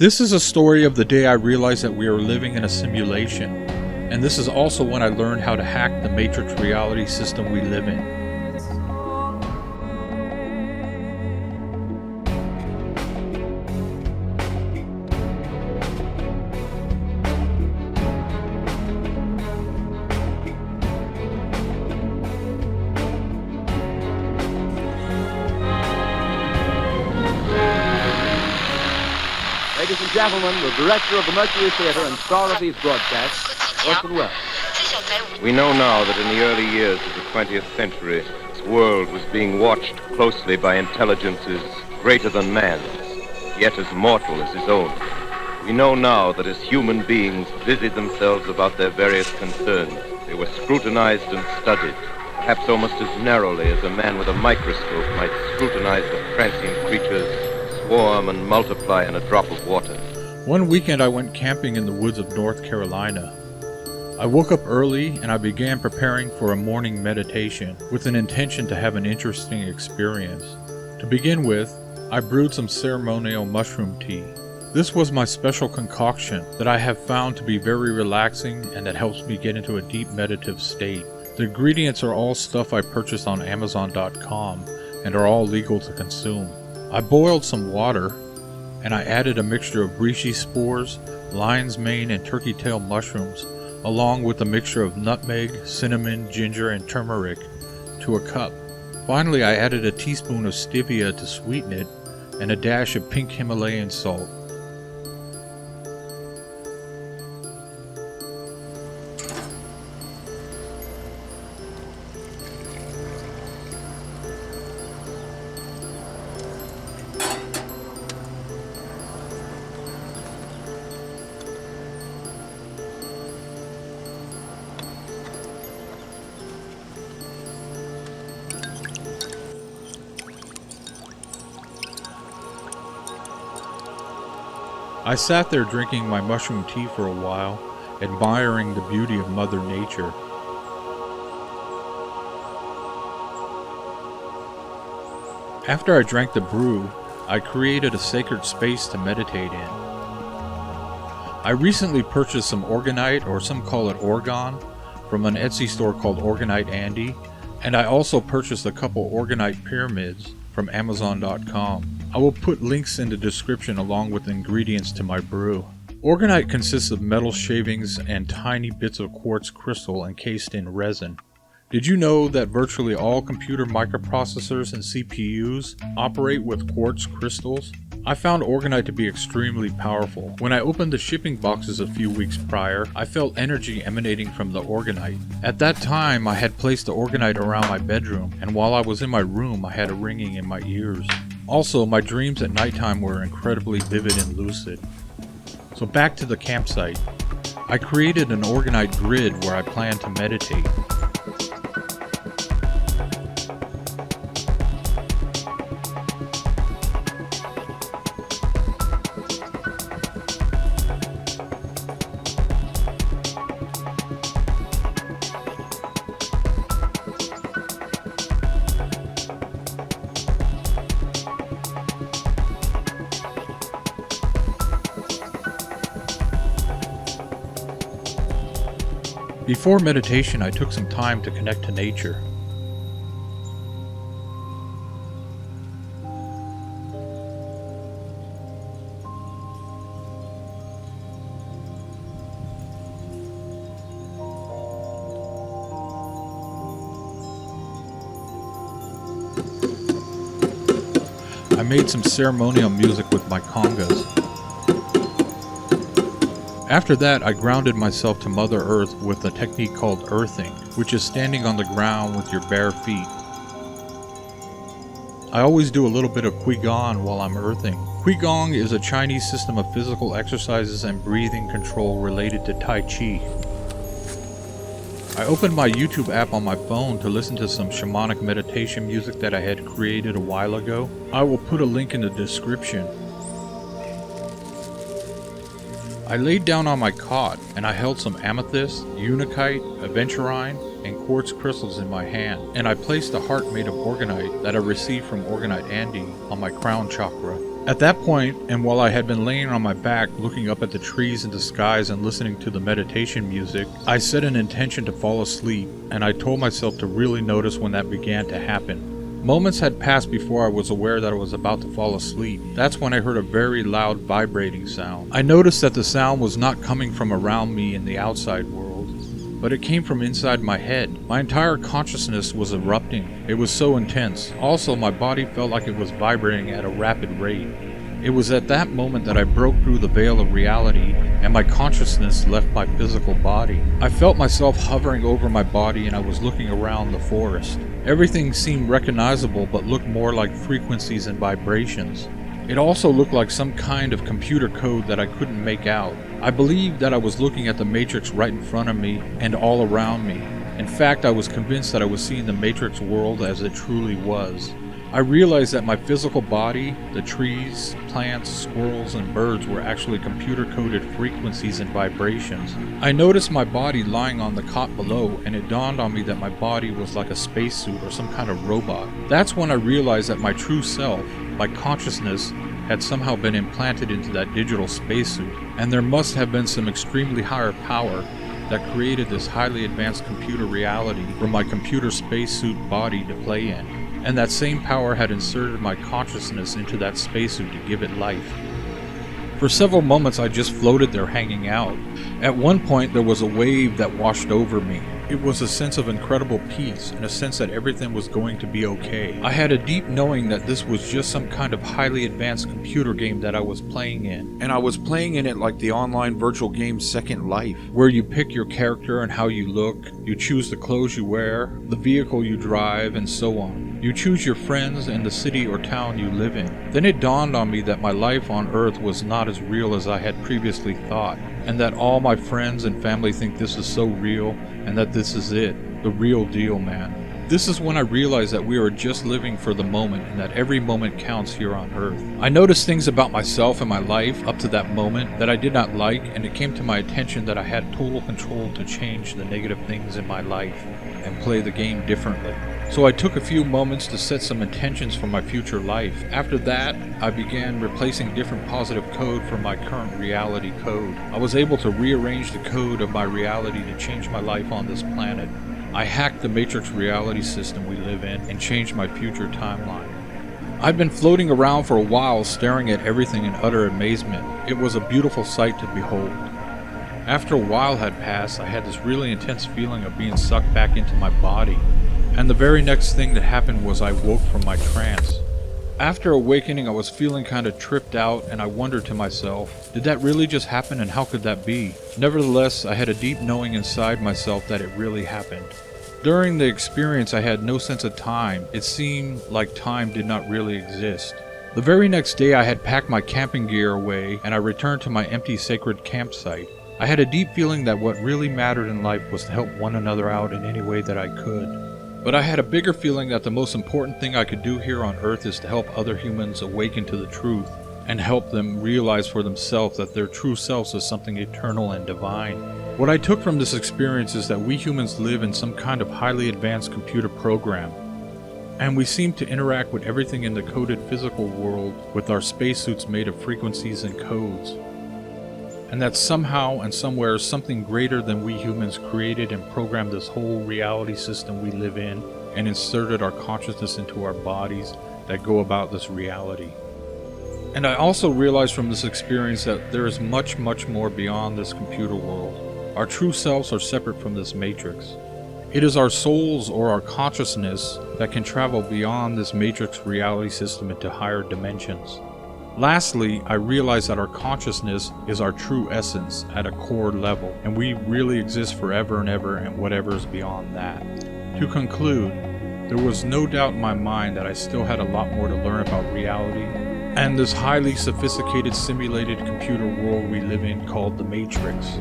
This is a story of the day I realized that we are living in a simulation, and this is also when I learned how to hack the matrix reality system we live in. Ladies and gentlemen, the director of the Mercury Theatre and star of these broadcasts, Orson Welles. We know now that in the early years of the 20th century, this world was being watched closely by intelligences greater than man's, yet as mortal as his own. We know now that as human beings busied themselves about their various concerns, they were scrutinized and studied, perhaps almost as narrowly as a man with a microscope might scrutinize the transient creatures swarm and multiply in a drop of water. One weekend I went camping in the woods of North Carolina. I woke up early and I began preparing for a morning meditation with an intention to have an interesting experience. To begin with, I brewed some ceremonial mushroom tea. This was my special concoction that I have found to be very relaxing and that helps me get into a deep meditative state. The ingredients are all stuff I purchased on Amazon.com and are all legal to consume. I boiled some water, and I added a mixture of Reishi Spores, lion's mane, and turkey tail mushrooms, along with a mixture of nutmeg, cinnamon, ginger, and turmeric to a cup. Finally, I added a teaspoon of Stevia to sweeten it, and a dash of pink Himalayan salt. I sat there drinking my mushroom tea for a while, admiring the beauty of Mother Nature. After I drank the brew, I created a sacred space to meditate in. I recently purchased some Orgonite, or some call it Orgone, from an Etsy store called Orgonite Andy, and I also purchased a couple Orgonite pyramids from Amazon.com. I will put links in the description along with ingredients to my brew. Orgonite consists of metal shavings and tiny bits of quartz crystal encased in resin. Did you know that virtually all computer microprocessors and CPUs operate with quartz crystals? I found Orgonite to be extremely powerful. When I opened the shipping boxes a few weeks prior, I felt energy emanating from the Orgonite. At that time, I had placed the Orgonite around my bedroom, and while I was in my room, I had a ringing in my ears. Also, my dreams at nighttime were incredibly vivid and lucid. So back to the campsite. I created an Orgonite grid where I plan to meditate. Before meditation, I took some time to connect to nature. I made some ceremonial music with my congas. After that, I grounded myself to Mother Earth with a technique called earthing, which is standing on the ground with your bare feet. I always do a little bit of Qigong while I'm earthing. Qigong is a Chinese system of physical exercises and breathing control related to Tai Chi. I opened my YouTube app on my phone to listen to some shamanic meditation music that I had created a while ago. I will put a link in the description. I laid down on my cot and I held some amethyst, unakite, aventurine, and quartz crystals in my hand, and I placed a heart made of Orgonite that I received from Orgonite Andy on my crown chakra. At that point, and while I had been laying on my back looking up at the trees and the skies and listening to the meditation music, I set an intention to fall asleep, and I told myself to really notice when that began to happen. Moments had passed before I was aware that I was about to fall asleep. That's when I heard a very loud vibrating sound. I noticed that the sound was not coming from around me in the outside world, but it came from inside my head. My entire consciousness was erupting. It was so intense. Also, my body felt like it was vibrating at a rapid rate. It was at that moment that I broke through the veil of reality and my consciousness left my physical body. I felt myself hovering over my body and I was looking around the forest. Everything seemed recognizable but looked more like frequencies and vibrations. It also looked like some kind of computer code that I couldn't make out. I believed that I was looking at the Matrix right in front of me and all around me. In fact, I was convinced that I was seeing the Matrix world as it truly was. I realized that my physical body, the trees, plants, squirrels, and birds were actually computer-coded frequencies and vibrations. I noticed my body lying on the cot below, and it dawned on me that my body was like a spacesuit or some kind of robot. That's when I realized that my true self, my consciousness, had somehow been implanted into that digital spacesuit, and there must have been some extremely higher power that created this highly advanced computer reality for my computer spacesuit body to play in, and that same power had inserted my consciousness into that spacesuit to give it life. For several moments I just floated there hanging out. At one point there was a wave that washed over me. It was a sense of incredible peace and a sense that everything was going to be okay. I had a deep knowing that this was just some kind of highly advanced computer game that I was playing in. And I was playing in it like the online virtual game Second Life, where you pick your character and how you look, you choose the clothes you wear, the vehicle you drive, and so on. You choose your friends and the city or town you live in. Then it dawned on me that my life on Earth was not as real as I had previously thought, and that all my friends and family think this is so real, and that this is it, the real deal, man. This is when I realized that we are just living for the moment and that every moment counts here on Earth. I noticed things about myself and my life up to that moment that I did not like, and it came to my attention that I had total control to change the negative things in my life and play the game differently. So I took a few moments to set some intentions for my future life. After that, I began replacing different positive code for my current reality code. I was able to rearrange the code of my reality to change my life on this planet. I hacked the Matrix reality system we live in and changed my future timeline. I'd been floating around for a while staring at everything in utter amazement. It was a beautiful sight to behold. After a while had passed, I had this really intense feeling of being sucked back into my body. And the very next thing that happened was I woke from my trance. After awakening, I was feeling kind of tripped out, and I wondered to myself, did that really just happen and how could that be? Nevertheless, I had a deep knowing inside myself that it really happened. During the experience, I had no sense of time. It seemed like time did not really exist. The very next day, I had packed my camping gear away, and I returned to my empty sacred campsite. I had a deep feeling that what really mattered in life was to help one another out in any way that I could. But I had a bigger feeling that the most important thing I could do here on Earth is to help other humans awaken to the truth and help them realize for themselves that their true selves is something eternal and divine. What I took from this experience is that we humans live in some kind of highly advanced computer program, and we seem to interact with everything in the coded physical world with our spacesuits made of frequencies and codes. And that somehow and somewhere something greater than we humans created and programmed this whole reality system we live in and inserted our consciousness into our bodies that go about this reality. And I also realized from this experience that there is much, much more beyond this computer world. Our true selves are separate from this matrix. It is our souls or our consciousness that can travel beyond this matrix reality system into higher dimensions. Lastly, I realized that our consciousness is our true essence at a core level, and we really exist forever and ever and whatever is beyond that. To conclude, there was no doubt in my mind that I still had a lot more to learn about reality and this highly sophisticated simulated computer world we live in called the Matrix.